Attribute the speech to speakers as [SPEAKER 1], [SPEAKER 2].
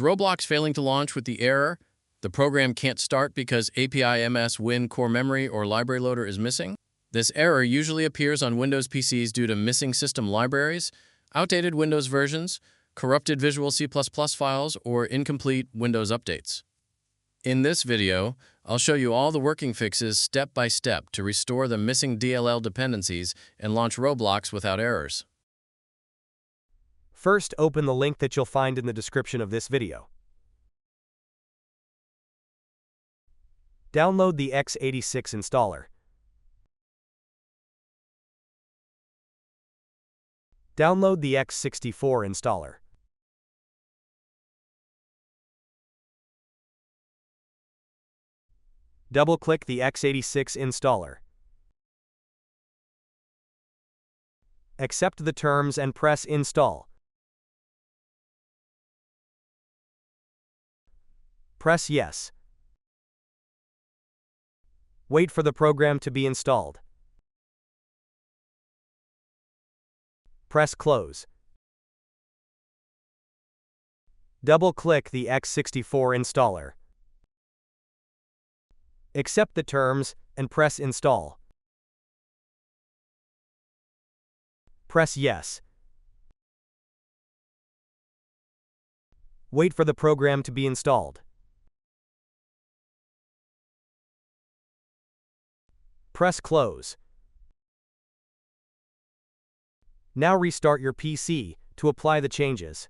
[SPEAKER 1] Roblox failing to launch with the error, the program can't start because api-ms-win-core-memory or library loader is missing? This error usually appears on Windows PCs due to missing system libraries, outdated Windows versions, corrupted Visual C++ files, or incomplete Windows updates. In this video, I'll show you all the working fixes step by step to restore the missing DLL dependencies and launch Roblox without errors.
[SPEAKER 2] First, open the link that you'll find in the description of this video. Download the x86 installer. Download the x64 installer. Double-click the x86 installer. Accept the terms and press Install. Press Yes. Wait for the program to be installed. Press Close. Double-click the x64 installer. Accept the terms and press Install. Press Yes. Wait for the program to be installed. Press Close. Now restart your PC to apply the changes.